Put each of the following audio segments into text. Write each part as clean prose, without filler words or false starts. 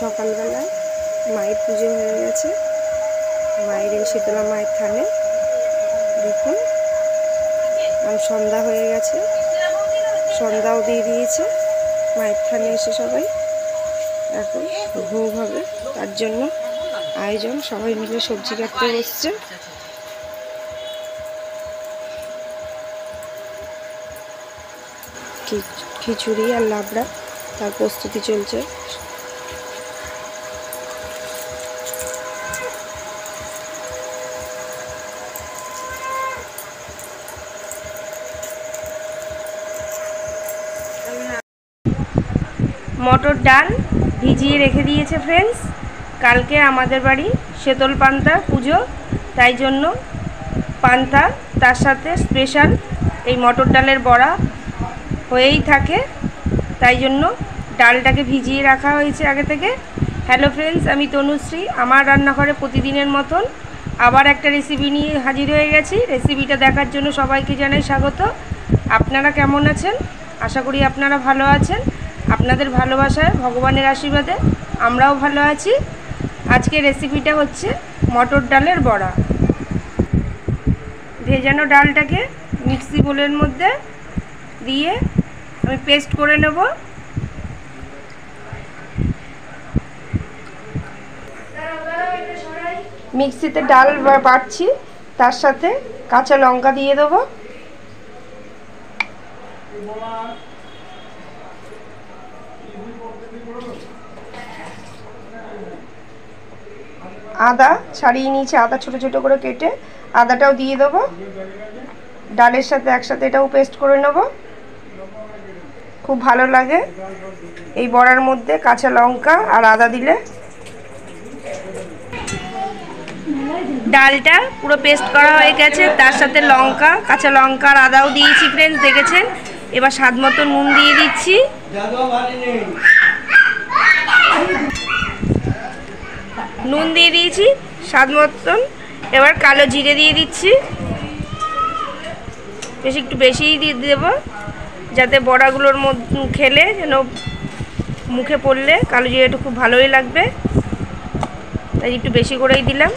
সকালবেলা মায়ের পুজো হয়ে গেছে। মায়ের এই শীতলা মায়ের থানে দেখুন সন্ধ্যা হয়ে গেছে, সন্ধ্যাও দিয়ে দিয়েছে। মায়ের থানে এসে সবাই এখন ভোগ হবে, তার জন্য আয়োজন। সবাই মিলে সবজি কাটতে বসছে। খিচুড়ি আর লাবড়া তার প্রস্তুতি চলছে। মটর ডাল ভিজিয়ে রেখে দিয়েছে ফ্রেন্ডস। কালকে আমাদের বাড়ি শীতল পান্তা পুজো, তাই জন্য পান্তা তার সাথে স্পেশাল এই মটর ডালের বড়া হয়েই থাকে, তাই জন্য ডালটাকে ভিজিয়ে রাখা হয়েছে আগে থেকে। হ্যালো ফ্রেন্ডস, আমি তনুশ্রী। আমার রান্নাঘরে প্রতিদিনের মতন আবার একটা রেসিপি নিয়ে হাজির হয়ে গেছি। রেসিপিটা দেখার জন্য সবাইকে জানাই স্বাগত। আপনারা কেমন আছেন? আশা করি আপনারা ভালো আছেন। আপনাদের ভালোবাসায়, ভগবানের আশীর্বাদে আমরাও ভালো আছি। আজকে রেসিপিটা হচ্ছে মটর ডালের বড়া। ভেজানো ডালটাকে মিক্সি বোলের মধ্যে দিয়ে আমি পেস্ট করে নেব। মিক্সিতে ডাল বাটছি, তার সাথে কাঁচা লঙ্কা দিয়ে দেবো, আদা ছাড়িয়ে নিয়েছি, আদা ছোট ছোট করে কেটে আদাটাও দিয়ে দেবো। ডালের সাথে একসাথে এটাও পেস্ট করে নেব। খুব ভালো লাগে এই বড়ার মধ্যে কাঁচা লঙ্কা আর আদা দিলে। ডালটা পুরো পেস্ট করা হয়ে গেছে, তার সাথে লঙ্কা, কাঁচা লঙ্কা আর আদাও দিয়েছি ফ্রেন্ডস, দেখেছেন। এবার স্বাদ মতো নুন দিয়ে দিচ্ছি। নুন দিয়ে দিয়েছি স্বাদ মতন। এবার কালো জিরে দিয়ে দিচ্ছি, একটু বেশিই দিয়ে দেবো, যাতে বড়াগুলোর মধ্যে খেলে যেন মুখে পড়লে কালো জিরেটা খুব ভালোই লাগবে, তাই একটু বেশি করেই দিলাম।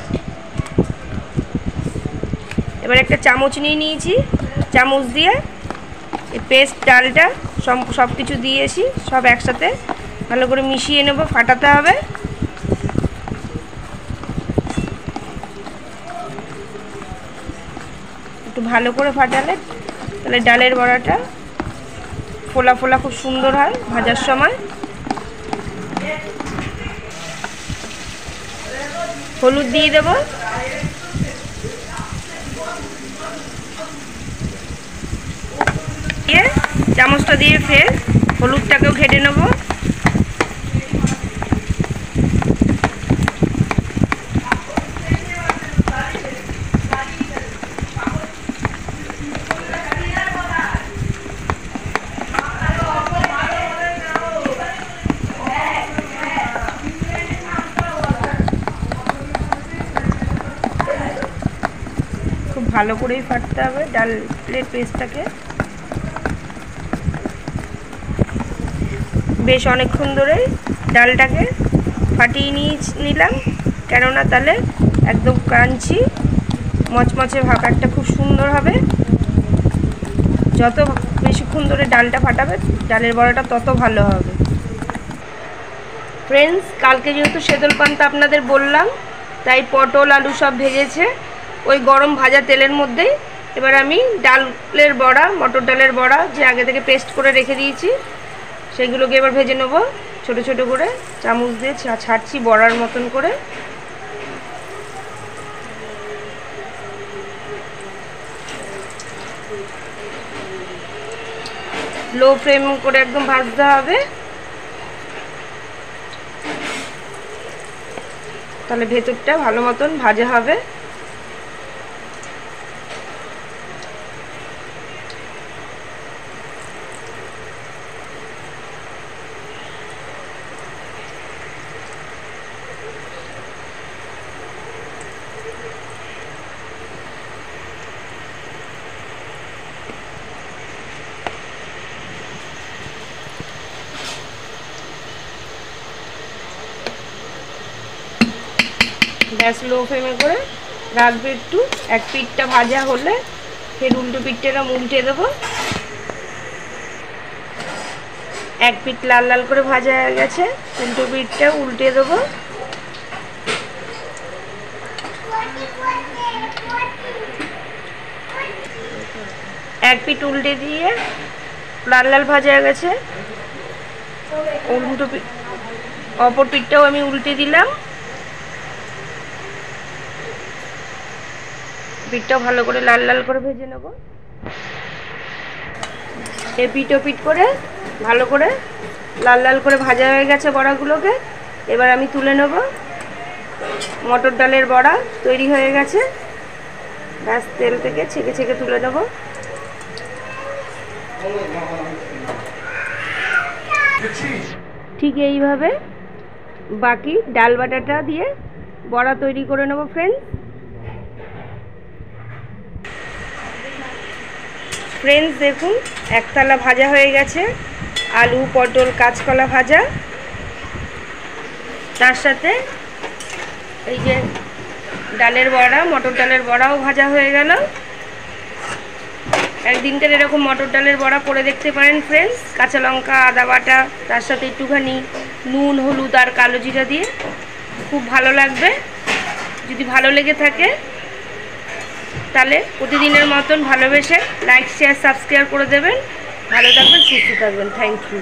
এবার একটা চামচ নিয়ে নিয়েছি, চামচ দিয়ে এই পেস্ট ডালটা সব কিছু দিয়েছি, সব একসাথে ভালো করে মিশিয়ে নেব। ফাটাতে হবে। একটু ভালো করে ফাটালে তাহলে ডালের বড়াটা ফোলা ফোলা খুব সুন্দর হয় ভাজার সময়। হলুদ দিয়ে দেব, দিয়ে চামচটা দিয়ে ফের হলুদটাকেও ঘেটে নেব। খুব ভালো করেই ফাটতে হবে ডালের পেস্টটাকে। বেশ অনেকক্ষণ ধরে ডালটাকে ফাটিয়ে নিলাম, কেননা তাহলে একদম ক্রাঞ্চি মচমচে ভাকারটা খুব সুন্দর হবে। যত বেশিক্ষণ ধরে ডালটা ফাটাবে ডালের বড়াটা তত ভালো হবে। ফ্রেন্ডস, কালকে যেহেতু শীতল পান্তা আপনাদের বললাম, তাই পটল আলু সব ভেজেছে ওই গরম ভাজা তেলের মধ্যেই। এবার আমি ডালের বড়া, মটর ডালের বড়া যে আগে থেকে পেস্ট করে রেখে দিয়েছি, সেগুলোকে এবার ভেজে নেব। ছোট ছোট করে চামচ দিয়ে ছাড়ছি বড়ার মতন করে। লো ফ্লেম করে একদম ভাজতে হবে, তাহলে ভেতরটা ভালো মতন ভাজা হবে। গ্যাস লো ফ্লেমে করে রাখবে একটু। এক পিঠটা ভাজা হলে ফের উল্টো পিঠটা উল্টে দেবো। এক পিঠ লাল লাল করে ভাজা হয়ে গেছে, উল্টো পিঠটা উল্টে দেবো। এক পিঠ উল্টে দিয়ে লাল লাল ভাজা হয়ে গেছে, উল্টো পিঠ অপর পিঠটাও আমি উল্টে দিলাম। পিঠটাও ভালো করে লাল লাল করে ভেজে নেব। এই পিঠ ও পিঠ করে ভালো করে লাল লাল করে ভাজা হয়ে গেছে বড়াগুলোকে। এবার আমি তুলে নেব। মটর ডালের বড়া তৈরি হয়ে গেছে, ব্যাস তেল থেকে ছেঁকে ছেঁকে তুলে নেব। ঠিক এইভাবে বাকি ডাল বাটাটা দিয়ে বড়া তৈরি করে নেব ফ্রেন্ডস। দেখুন একতলা ভাজা হয়ে গেছে, আলু পটল কাঁচকলা ভাজা, তার সাথে এই যে ডালের বড়া, মটর ডালের বড়াও ভাজা হয়ে গেল। একদিনকার এরকম মটর ডালের বড়া করে দেখতে পারেন ফ্রেন্ডস। কাঁচা লঙ্কা আদা বাটা, তার সাথে একটুখানি নুন হলুদ আর কালো জিরা দিয়ে, খুব ভালো লাগবে। যদি ভালো লেগে থাকে তাহলে প্রতিদিনের মতন ভালোবেসে লাইক শেয়ার সাবস্ক্রাইব করে দেবেন। ভালো থাকবেন, সুস্থ থাকবেন। Thank you.